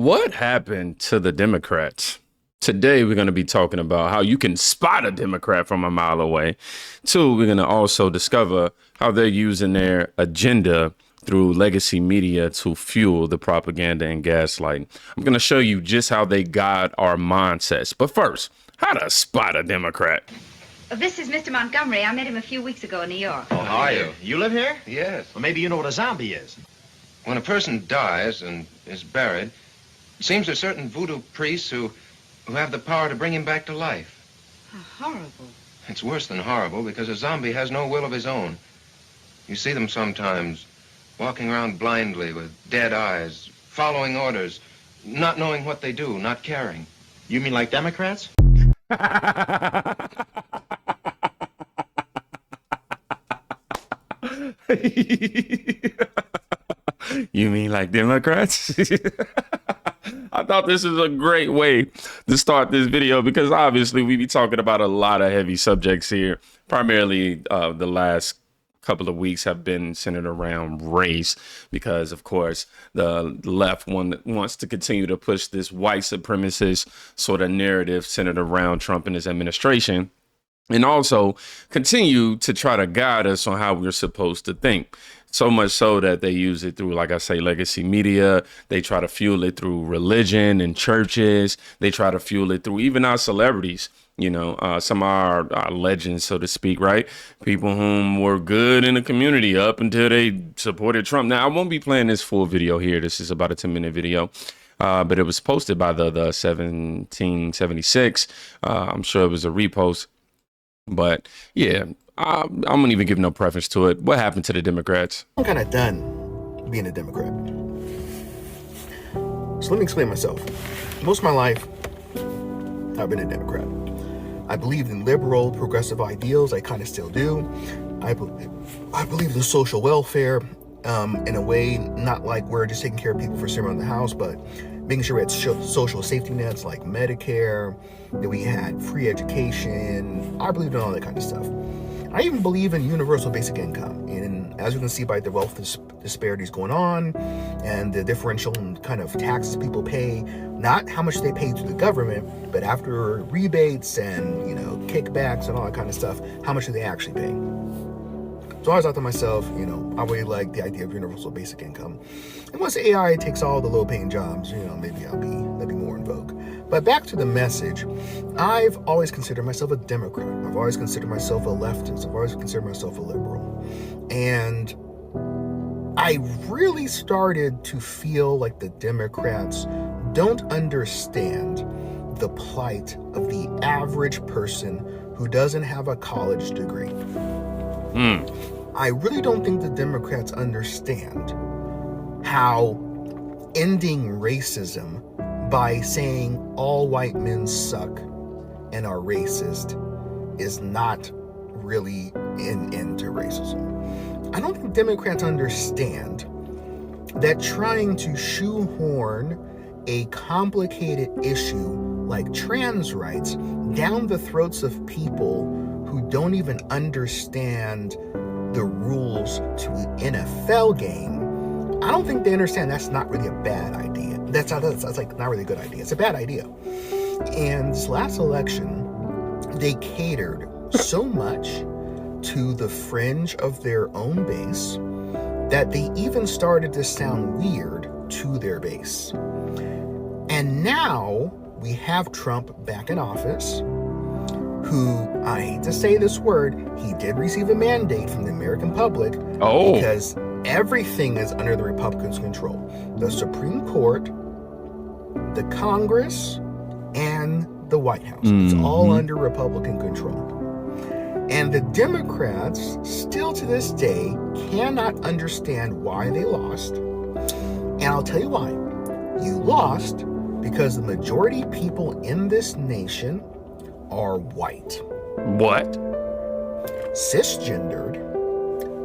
What happened to the Democrats? Today, we're going to be talking about how you can spot a Democrat from a mile away. Two, we're going to also discover how they're using their agenda through legacy media to fuel the propaganda and gaslighting. I'm going to show you just how they guide our mindsets. But first, how to spot a Democrat. This is Mr. Montgomery. I met him a few weeks ago in New York. Oh, how are you? You live here? Yes. Well, maybe you know what a zombie is. When a person dies and is buried, it seems there's certain voodoo priests who have the power to bring him back to life. How horrible. It's worse than horrible because a zombie has no will of his own. You see them sometimes walking around blindly with dead eyes, following orders, not knowing what they do, not caring. You mean like Democrats? You mean like Democrats? I thought this is a great way to start this video because obviously we be talking about a lot of heavy subjects here. Primarily the last couple of weeks have been centered around race because, of course, the left wants to continue to push this white supremacist sort of narrative centered around Trump and his administration, and also continue to try to guide us on how we're supposed to think. So much so that they use it through, like I say, legacy media. They try to fuel it through religion and churches. They try to fuel it through even our celebrities, some of our legends, so to speak, right? People whom were good in the community up until they supported Trump. Now, I won't be playing this full video here. This is about a 10-minute video. But it was posted by the 1776. I'm sure it was a repost. But yeah, I won't even give no preference to it. What happened to the Democrats? I'm kind of done being a Democrat. So let me explain myself. Most of my life, I've been a Democrat. I believed in liberal, progressive ideals. I kind of still do. I believe in social welfare in a way, not like we're just taking care of people for sitting around the house, but making sure we had social safety nets like Medicare, that we had free education. I believed in all that kind of stuff. I even believe in universal basic income. And as you can see by the wealth disparities going on and the differential kind of taxes people pay, not how much they pay to the government, but after rebates and, kickbacks and all that kind of stuff, how much do they actually pay? So I was thought to myself, I really like the idea of universal basic income. And once AI takes all the low-paying jobs, maybe that'll be more in vogue. But back to the message, I've always considered myself a Democrat. I've always considered myself a leftist. I've always considered myself a liberal. And I really started to feel like the Democrats don't understand the plight of the average person who doesn't have a college degree. I really don't think the Democrats understand how ending racism by saying all white men suck and are racist is not really an end to racism. I don't think Democrats understand that trying to shoehorn a complicated issue like trans rights down the throats of people who don't even understand the rules to the NFL game, I don't think they understand that's not really a bad idea. That's like not really a good idea. It's a bad idea. And this last election, they catered so much to the fringe of their own base that they even started to sound weird to their base. And now we have Trump back in office, who, I hate to say this word, he did receive a mandate from the American public because everything is under the Republicans' control. The Supreme Court, the Congress, and the White House. It's all under Republican control. And the Democrats, still to this day, cannot understand why they lost. And I'll tell you why. You lost because the majority of people in this nation are white. What? Cisgendered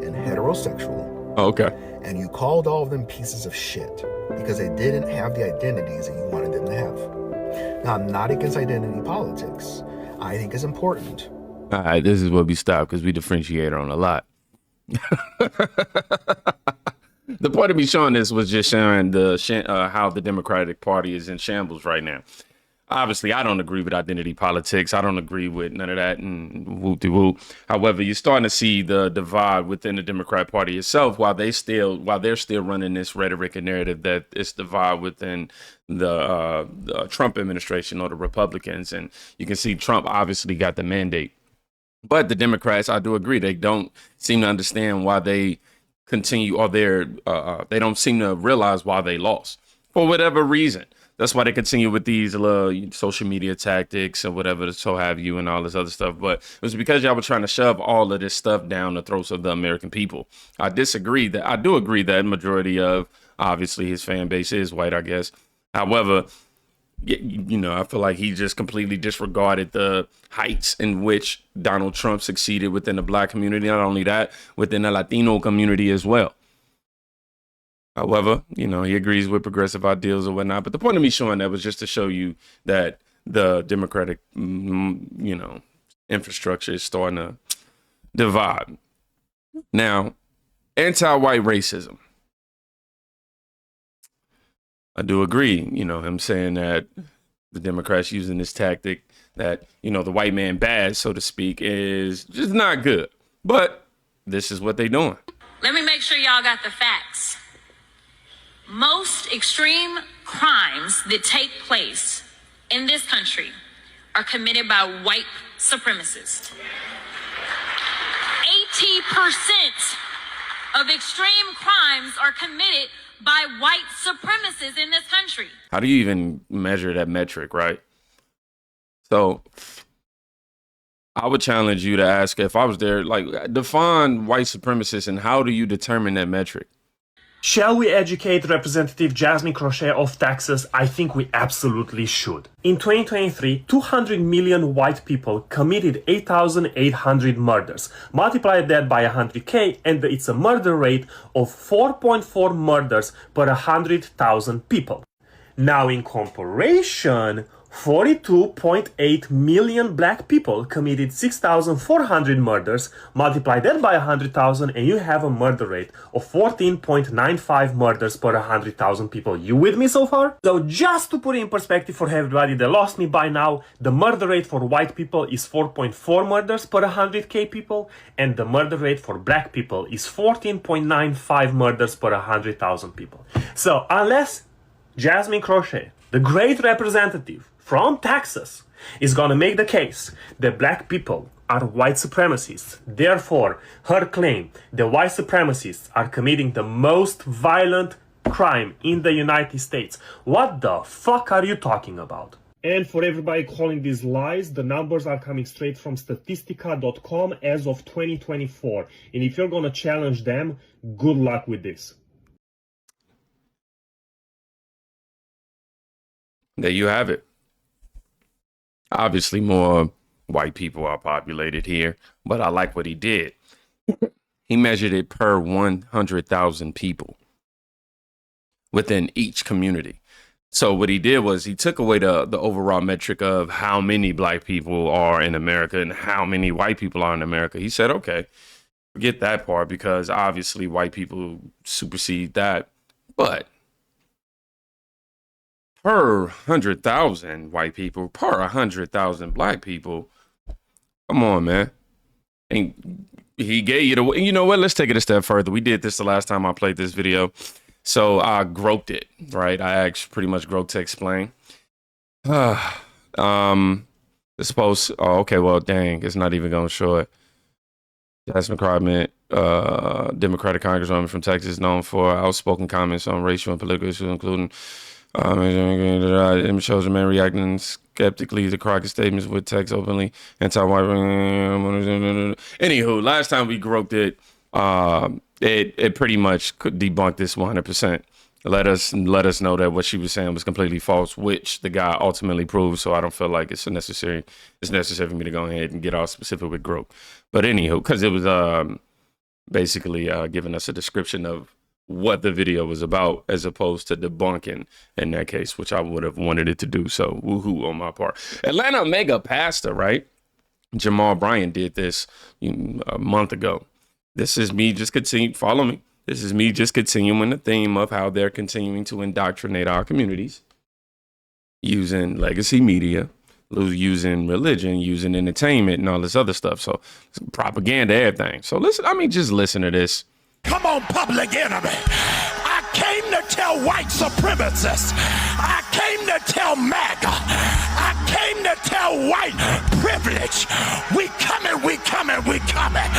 and heterosexual. Okay. And you called all of them pieces of shit because they didn't have the identities that you wanted them to have. Now, I'm not against identity politics. I think it's important. All right, this is where we stop because we differentiate on a lot. The point of me showing this was just showing how the Democratic Party is in shambles right now. Obviously, I don't agree with identity politics. I don't agree with none of that and whoop-de-whoop. However, you're starting to see the divide within the Democrat Party itself while they're still running this rhetoric and narrative that it's divide within the Trump administration or the Republicans. And you can see Trump obviously got the mandate. But the Democrats, I do agree, they don't seem to understand why they continue, or they don't seem to realize why they lost for whatever reason. That's why they continue with these social media tactics and whatever, so have you, and all this other stuff. But it was because y'all were trying to shove all of this stuff down the throats of the American people. I do agree that majority of, obviously, his fan base is white, I guess. However, I feel like he just completely disregarded the heights in which Donald Trump succeeded within the black community. Not only that, within the Latino community as well. However, he agrees with progressive ideals or whatnot. But the point of me showing that was just to show you that the Democratic, infrastructure is starting to divide. Now, anti-white racism. I do agree, him saying that the Democrats using this tactic that, the white man bad, so to speak, is just not good. But this is what they're doing. Let me make sure y'all got the facts. Most extreme crimes that take place in this country are committed by white supremacists. 80% of extreme crimes are committed by white supremacists in this country. How do you even measure that metric, right? So I would challenge you to ask, if I was there, define white supremacists and how do you determine that metric? Shall we educate Representative Jasmine Crochet of Texas? I think we absolutely should. In 2023, 200 million white people committed 8,800 murders. Multiply that by 100K and it's a murder rate of 4.4 murders per 100,000 people. Now in comparison, 42.8 million black people committed 6,400 murders. Multiply that by 100,000 and you have a murder rate of 14.95 murders per 100,000 people. You with me so far? So just to put it in perspective for everybody that lost me by now, the murder rate for white people is 4.4 murders per 100K people, and the murder rate for black people is 14.95 murders per 100,000 people. So unless Jasmine Crochet, the great representative from Texas, is gonna make the case that black people are white supremacists, therefore her claim that white supremacists are committing the most violent crime in the United States, what the fuck are you talking about? And for everybody calling these lies, the numbers are coming straight from statistica.com as of 2024. And if you're gonna challenge them, good luck with this. There you have it. Obviously, more white people are populated here, but I like what he did. He measured it per 100,000 people within each community. So what he did was he took away the overall metric of how many black people are in America and how many white people are in America. He said, okay, forget that part because obviously white people supersede that. But per 100,000 white people, per 100,000 black people, come on, man. And he gave you the, you know what? Let's take it a step further. We did this the last time I played this video. So I groped it, right? I actually pretty much groped to explain. It's supposed, oh, okay, well, dang, it's not even going to show it. Jasmine Crochet, Democratic Congresswoman from Texas, known for outspoken comments on racial and political issues, including shows a man reacting skeptically to Crockett statements with text openly anti-white. Anywho, last time we groped it, it pretty much could debunk this 100%. Let us know that what she was saying was completely false, which the guy ultimately proved. So I don't feel like it's necessary for me to go ahead and get all specific with grope. But anywho, because it was basically giving us a description of what the video was about as opposed to debunking in that case, which I would have wanted it to do. So woohoo on my part. Atlanta mega pastor, right? Jamal Bryant did this a month ago. This is me. Just continue. Follow me. This is me just continuing the theme of how they're continuing to indoctrinate our communities using legacy media, using religion, using entertainment, and all this other stuff. So propaganda, everything. So listen, I mean, just listen to this. Come on, Public Enemy. I came to tell white supremacists. I came to tell MAGA. I came to tell white privilege. We coming, we coming, we coming.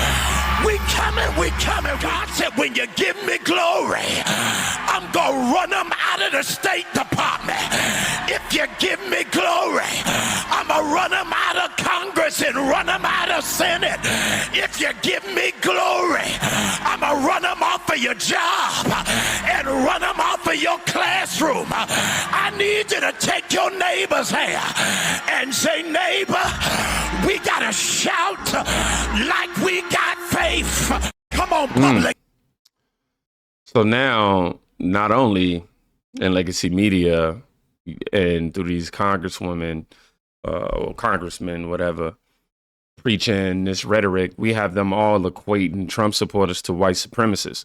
We coming, we coming. God said, when you give me glory, I'm gonna run them out of the State Department. If you give me glory, I'ma run them out of Congress and run them out of Senate. If you give me glory, I'ma run them off of your job and run them off of your classroom. I need you to take your neighbor's hand and say, neighbor, we gotta shout like we got faith. Come on, Public. So now, not only in legacy media and through these congresswomen or congressmen, whatever, preaching this rhetoric, we have them all equating Trump supporters to white supremacists.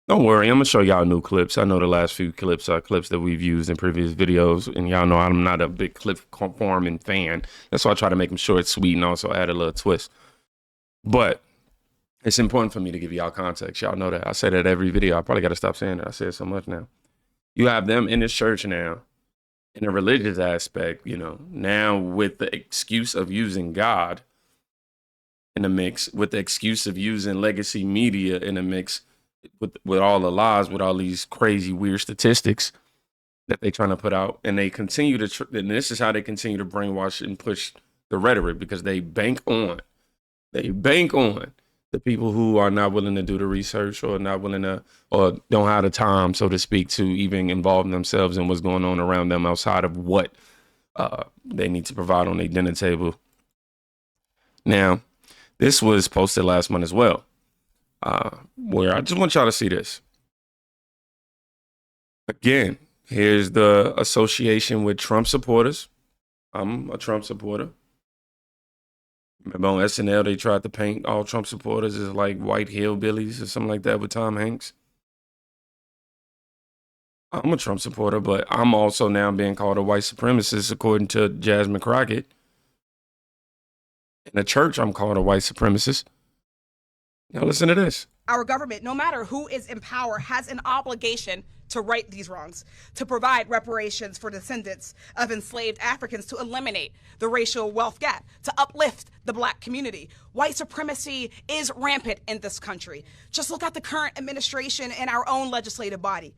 Don't worry, I'm gonna show y'all new clips. I know the last few clips are clips that we've used in previous videos, and y'all know I'm not a big clip farming fan. That's why I try to make them short, sweet, and also add a little twist. But it's important for me to give y'all context. Y'all know that. I say that every video. I probably got to stop saying that. I say it so much now. You have them in this church now, in a religious aspect, you know, now with the excuse of using God in the mix, with the excuse of using legacy media in the mix, with all the lies, with all these crazy, weird statistics that they're trying to put out. And they continue to, and this is how they continue to brainwash and push the rhetoric, because they bank on the people who are not willing to do the research or not willing to, or don't have the time, so to speak, to even involve themselves in what's going on around them outside of what they need to provide on their dinner table. Now, this was posted last month as well, where I just want y'all to see this. Again, here's the association with Trump supporters. I'm a Trump supporter. Remember on SNL, they tried to paint all Trump supporters as like white hillbillies or something like that with Tom Hanks. I'm a Trump supporter, but I'm also now being called a white supremacist according to Jasmine Crockett. In the church, I'm called a white supremacist. Now listen to this. Our government, no matter who is in power, has an obligation to right these wrongs, to provide reparations for descendants of enslaved Africans, to eliminate the racial wealth gap, to uplift the Black community. White supremacy is rampant in this country. Just look at the current administration and our own legislative body.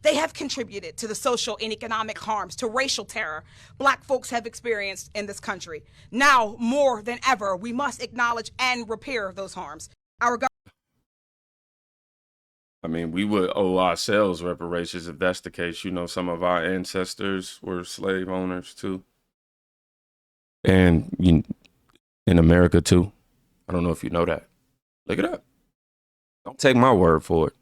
They have contributed to the social and economic harms, to racial terror Black folks have experienced in this country. Now, more than ever, we must acknowledge and repair those harms. I mean, we would owe ourselves reparations if that's the case. You know, some of our ancestors were slave owners too. And in America too. I don't know if you know that. Look it up. Don't take my word for it.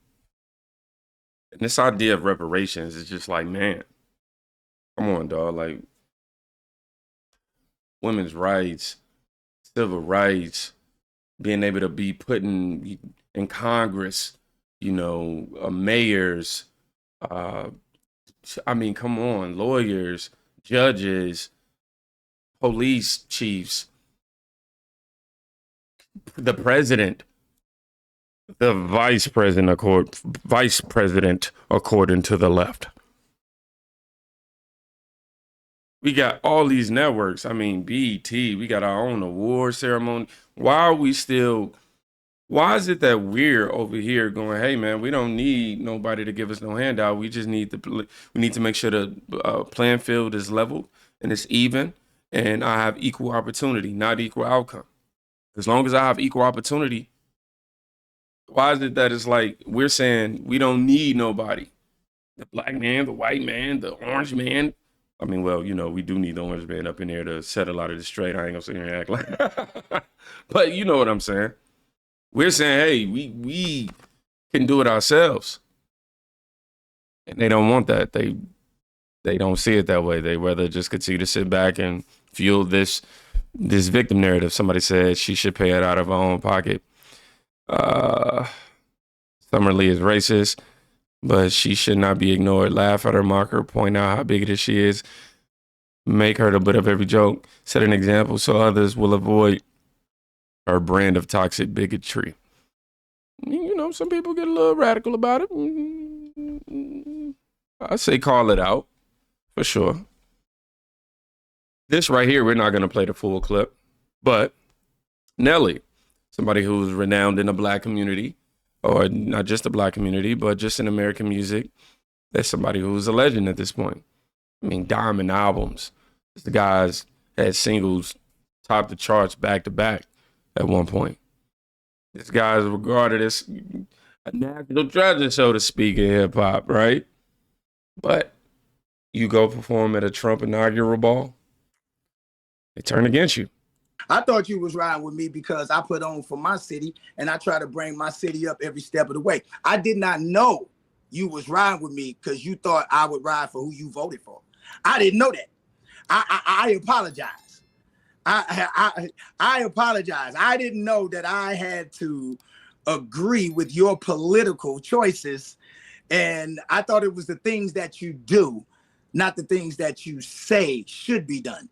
And this idea of reparations is just like, man, come on, dog. Like, women's rights, civil rights, being able to be put in Congress, you know, mayors, I mean, come on, lawyers, judges, police chiefs, the president, the vice president, according to the left. We got all these networks. I mean, BET, we got our own award ceremony. Why is it that we're over here going, hey man, we don't need nobody to give us no handout. We just need we need to make sure the playing field is level and it's even, and I have equal opportunity, not equal outcome. As long as I have equal opportunity, why is it that it's like we're saying we don't need nobody? The Black man, the white man, the orange man. I mean, well, you know, we do need the orange man up in there to set a lot of this straight. I ain't gonna sit here and act like, but you know what I'm saying. We're saying, hey, we can do it ourselves. And they don't want that. They don't see it that way. They rather just continue to sit back and fuel this victim narrative. Somebody said she should pay it out of her own pocket. Summer Lee is racist, but she should not be ignored. Laugh at her, mock her, point out how bigoted she is, make her the butt of every joke, set an example so others will avoid her brand of toxic bigotry. You know, some people get a little radical about it. I say call it out, for sure. This right here, we're not going to play the full clip, but Nelly, somebody who's renowned in the black community, or not just the black community, but just in American music, that's somebody who's a legend at this point. I mean, diamond albums. The guys had singles top the charts back to back at one point. This guy is regarded as a national treasure, so to speak, in hip hop, right? But you go perform at a Trump inaugural ball, they turn against you. I thought you was riding with me because I put on for my city and I try to bring my city up every step of the way. I did not know you was riding with me because you thought I would ride for who you voted for. I didn't know that. I apologize. I apologize. I didn't know that I had to agree with your political choices. And I thought it was the things that you do, not the things that you say should be done.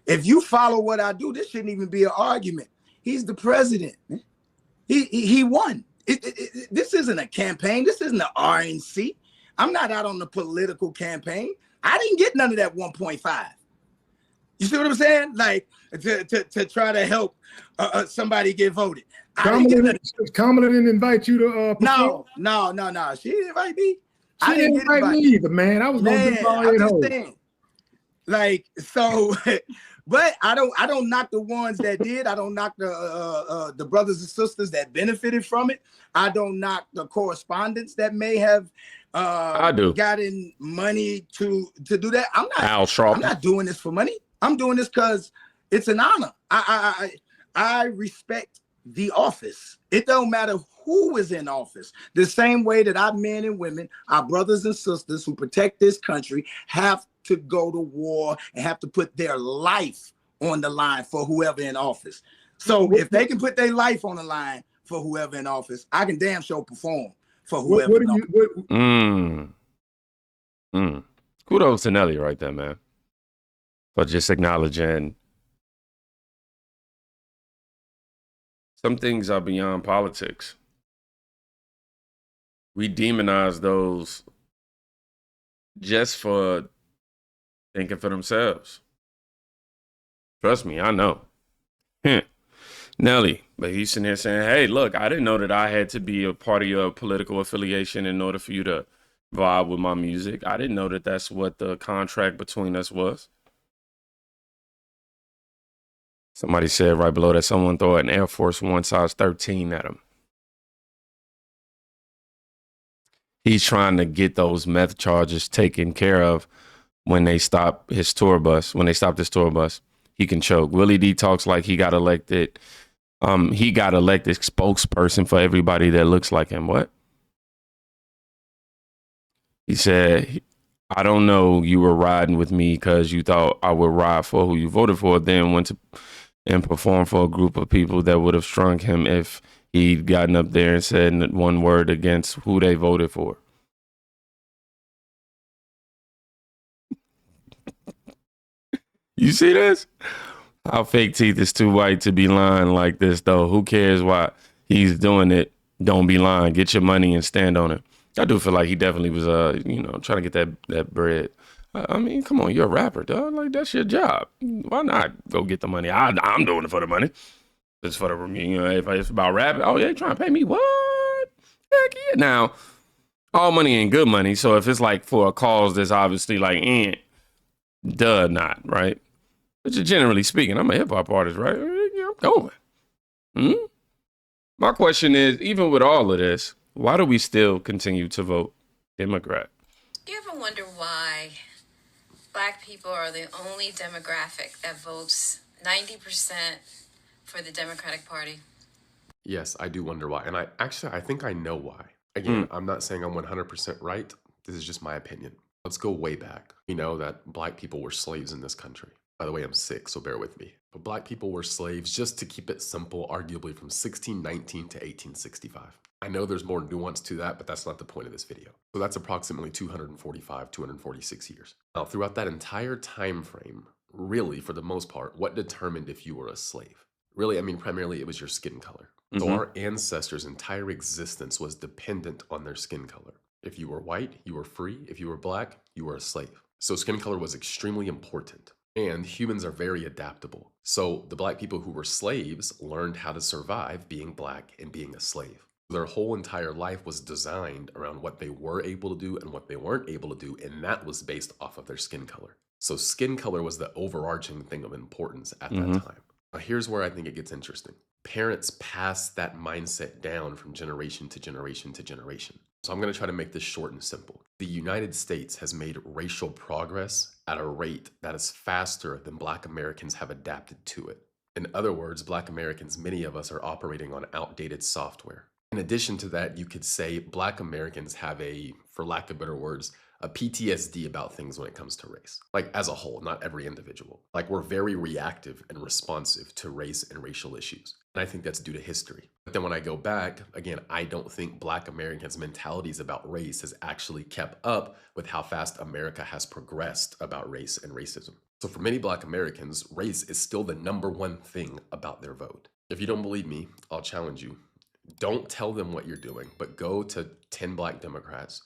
If you follow what I do, this shouldn't even be an argument. He's the president. He won. This isn't a campaign. This isn't an RNC. I'm not out on the political campaign. I didn't get none of that 1.5. You see what I'm saying? Like to try to help somebody get voted. Kamala didn't invite you to No. She didn't invite me. She didn't invite me either, man. I was gonna do all that whole. Like, so, but I don't knock the ones that did. I don't knock the brothers and sisters that benefited from it. I don't knock the correspondents that may have gotten money to do that. I'm not doing this for money. I'm doing this because it's an honor. I respect the office. It don't matter who is in office. The same way that our men and women, our brothers and sisters who protect this country have to go to war and have to put their life on the line for whoever in office. So if they can put their life on the line for whoever in office, I can damn sure perform for whoever. Kudos to Nelly right there, man. For just acknowledging some things are beyond politics. We demonize those just for thinking for themselves. Trust me, I know. Nelly, but he's sitting here saying, hey, look, I didn't know that I had to be a part of your political affiliation in order for you to vibe with my music. I didn't know that that's what the contract between us was. Somebody said right below that someone throw an Air Force One size 13 at him. He's trying to get those meth charges taken care of when they stop his tour bus. When they stopped his tour bus, he can choke. Willie D talks like he got elected. He got elected spokesperson for everybody that looks like him. What? He said, I don't know, you were riding with me because you thought I would ride for who you voted for, then went to and performed for a group of people that would have strung him if he'd gotten up there and said one word against who they voted for. You see this? Our fake teeth is too white to be lying like this, though. Who cares why he's doing it? Don't be lying. Get your money and stand on it. I do feel like he definitely was, trying to get that bread. I mean, come on, you're a rapper, dog. Like, that's your job. Why not go get the money? I'm doing it for the money. It's for the, if it's about rapping, oh, yeah, trying to pay me what? Heck yeah. Now, all money ain't good money. So if it's like for a cause that's obviously like, not, right? But just generally speaking, I'm a hip hop artist, right? Yeah, I'm going. My question is, even with all of this, why do we still continue to vote Democrat? Do you ever wonder why Black people are the only demographic that votes 90% for the Democratic Party? Yes, I do wonder why. And I think I know why. Again, I'm not saying I'm 100% right. This is just my opinion. Let's go way back. We know that Black people were slaves in this country. By the way, I'm sick, so bear with me. But black people were slaves, just to keep it simple, arguably from 1619 to 1865. I know there's more nuance to that, but that's not the point of this video. So that's approximately 245, 246 years. Now, throughout that entire time frame, really, for the most part, what determined if you were a slave? Really, I mean, primarily it was your skin color. So our ancestors' entire existence was dependent on their skin color. If you were white, you were free. If you were black, you were a slave. So skin color was extremely important. And humans are very adaptable. So the black people who were slaves learned how to survive being black and being a slave. Their whole entire life was designed around what they were able to do and what they weren't able to do, and that was based off of their skin color. So skin color was the overarching thing of importance at that time. Now here's where I think it gets interesting. Parents pass that mindset down from generation to generation to generation. So I'm going to try to make this short and simple. The United States has made racial progress at a rate that is faster than Black Americans have adapted to it. In other words, Black Americans, many of us, are operating on outdated software. In addition to that, you could say Black Americans have a, for lack of better words, a PTSD about things when it comes to race. Like as a whole, not every individual. Like we're very reactive and responsive to race and racial issues. And I think that's due to history. But then when I go back, again, I don't think Black Americans' mentalities about race has actually kept up with how fast America has progressed about race and racism. So for many Black Americans, race is still the #1 thing about their vote. If you don't believe me, I'll challenge you. Don't tell them what you're doing, but go to 10 Black Democrats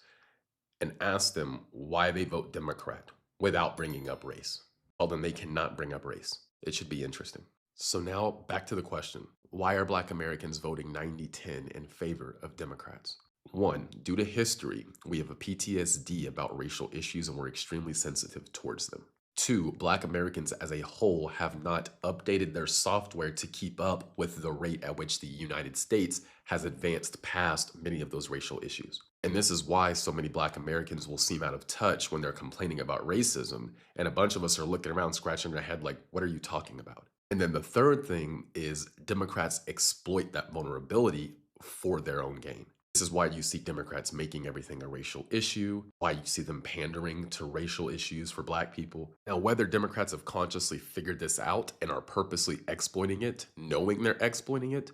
and ask them why they vote Democrat without bringing up race. Tell them they cannot bring up race. It should be interesting. So now back to the question. Why are Black Americans voting 90-10 in favor of Democrats? 1, due to history, we have a PTSD about racial issues and we're extremely sensitive towards them. 2, Black Americans as a whole have not updated their software to keep up with the rate at which the United States has advanced past many of those racial issues. And this is why so many Black Americans will seem out of touch when they're complaining about racism, and a bunch of us are looking around scratching their head like, what are you talking about? And then the third thing is Democrats exploit that vulnerability for their own gain. This is why you see Democrats making everything a racial issue, why you see them pandering to racial issues for Black people. Now, whether Democrats have consciously figured this out and are purposely exploiting it, knowing they're exploiting it,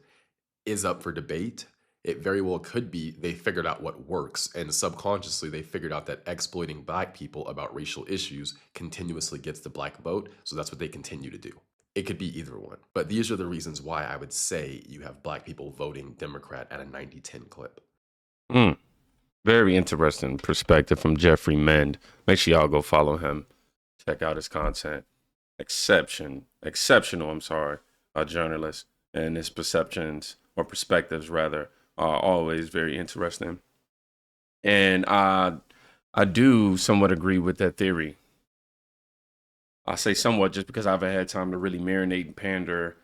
is up for debate. It very well could be they figured out what works, and subconsciously they figured out that exploiting Black people about racial issues continuously gets the Black vote, so that's what they continue to do. It could be either one. But these are the reasons why I would say you have Black people voting Democrat at a 90-10 clip. Very interesting perspective from Jeffrey Mend. Make sure y'all go follow him. Check out his content. Exceptional, journalist. And his perceptions, or perspectives rather, are always very interesting. And I do somewhat agree with that theory. I say somewhat just because I haven't had time to really marinate and ponder.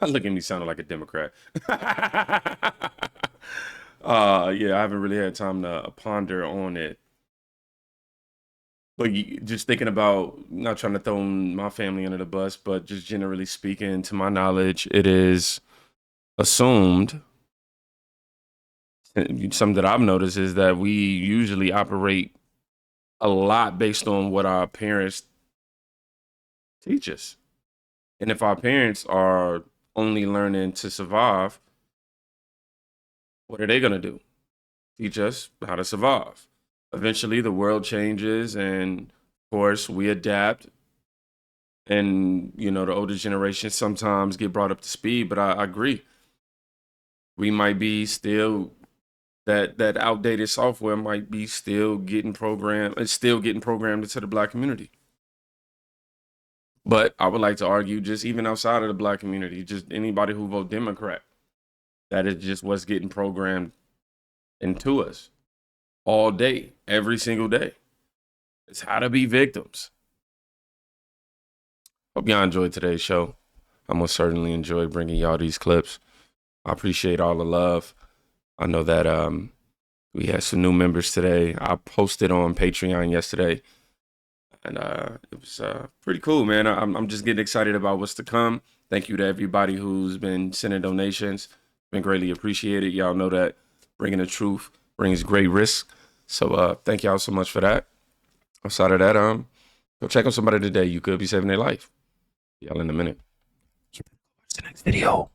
Look at me sounding like a Democrat. Yeah, I haven't really had time to ponder on it. But just thinking about, not trying to throw my family under the bus, but just generally speaking, to my knowledge, it is assumed, something that I've noticed is that we usually operate a lot based on what our parents teach us. And if our parents are only learning to survive, what are they going to do? Teach us how to survive. Eventually, the world changes, and of course, we adapt. And, the older generation sometimes get brought up to speed, but I agree. We might be still, that outdated software might be still getting programmed into the Black community. But I would like to argue, just even outside of the Black community, just anybody who vote Democrat, that is just what's getting programmed into us all day, every single day. It's how to be victims. Hope y'all enjoyed today's show. I most certainly enjoyed bringing y'all these clips. I appreciate all the love. I know that we had some new members today. I posted on Patreon yesterday. And it was pretty cool, man. I'm just getting excited about what's to come. Thank you to everybody who's been sending donations. Been greatly appreciated. Y'all know that bringing the truth brings great risk. So thank y'all so much for that. Outside of that, Go check on somebody today. You could be saving their life. Y'all in a minute. Watch the next video.